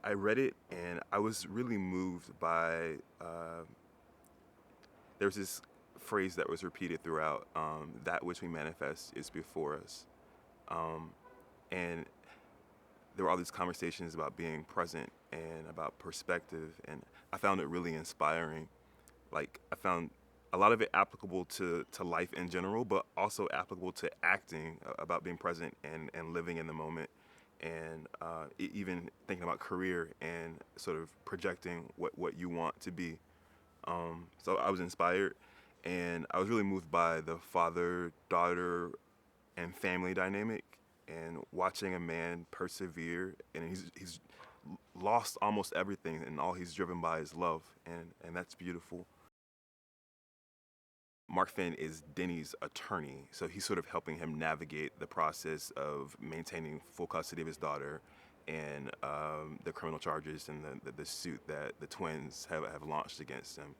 I read it and I was really moved by. There's this phrase that was repeated throughout. That which we manifest is before us, um, and there were all these conversations about being present and about perspective, and I found it really inspiring. Like I found a lot of it applicable to life in general, but also applicable to acting about being present and living in the moment, and even thinking about career and sort of projecting what you want to be. So I was inspired, and I was really moved by the father-daughter and family dynamic, and watching a man persevere, and he's lost almost everything, and all he's driven by is love, and that's beautiful. Mark Finn is Denny's attorney, so he's sort of helping him navigate the process of maintaining full custody of his daughter and the criminal charges and the suit that the twins have launched against him.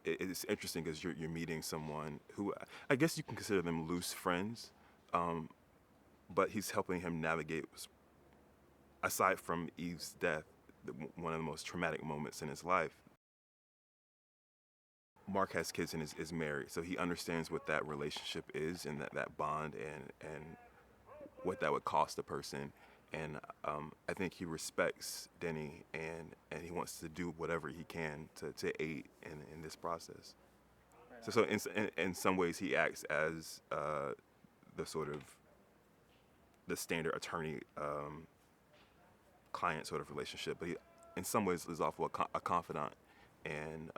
It's interesting because you're meeting someone who I guess you can consider them loose friends, um, but he's helping him navigate, aside from Eve's death, one of the most traumatic moments in his life. Mark has kids and is married, so he understands what that relationship is and that bond and what that would cost a person. And I think he respects Denny and he wants to do whatever he can to aid in this process. So in some ways he acts as the sort of the standard attorney client sort of relationship, but he, in some ways is also a confidant and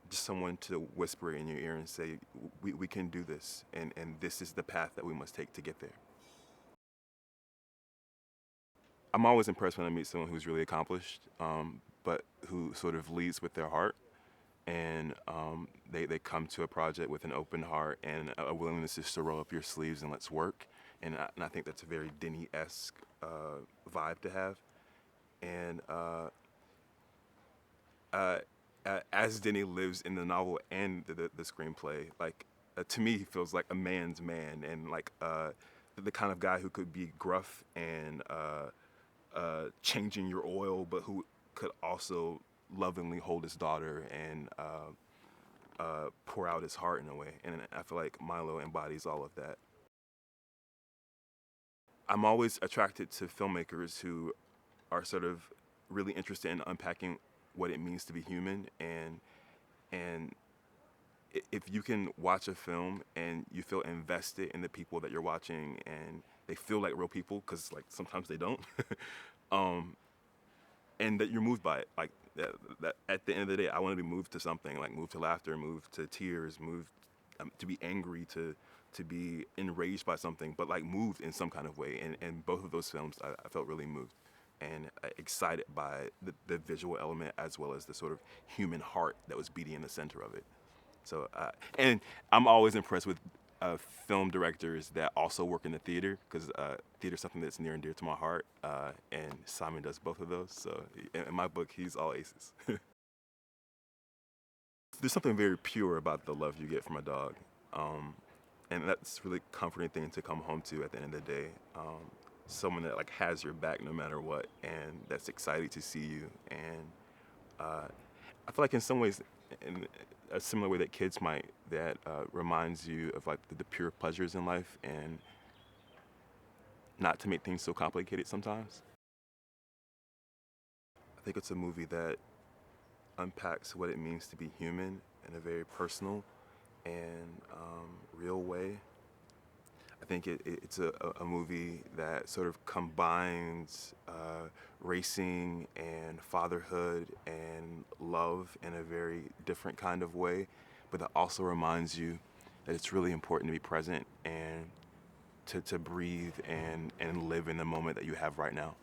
just someone to whisper in your ear and say, we can do this, and this is the path that we must take to get there. I'm always impressed when I meet someone who's really accomplished, but who sort of leads with their heart, and they come to a project with an open heart and a willingness just to roll up your sleeves and let's work. And I think that's a very Denny-esque vibe to have. And uh, as Denny lives in the novel and the screenplay, like to me, he feels like a man's man, and like the kind of guy who could be gruff and changing your oil, but who could also lovingly hold his daughter and pour out his heart in a way. And I feel like Milo embodies all of that. I'm always attracted to filmmakers who are sort of really interested in unpacking what it means to be human, and if you can watch a film and you feel invested in the people that you're watching and they feel like real people, because like sometimes they don't, um, and that you're moved by it, like that at the end of the day, I want to be moved to something, like moved to laughter, moved to tears, moved to be angry, to be enraged by something, but like moved in some kind of way. And both of those films, I felt really moved and excited by the visual element as well as the sort of human heart that was beating in the center of it. So, and I'm always impressed with film directors that also work in the theater, because theater is something that's near and dear to my heart, and Simon does both of those. So, in my book, he's all aces. There's something very pure about the love you get from a dog, um, and that's a really comforting thing to come home to at the end of the day. Someone that like has your back no matter what, and that's excited to see you. And I feel like in some ways, in a similar way that kids might, that reminds you of like the pure pleasures in life and not to make things so complicated sometimes. I think it's a movie that unpacks what it means to be human in a very personal and real way. I think it's a movie that sort of combines racing and fatherhood and love in a very different kind of way, but that also reminds you that it's really important to be present and to breathe and live in the moment that you have right now.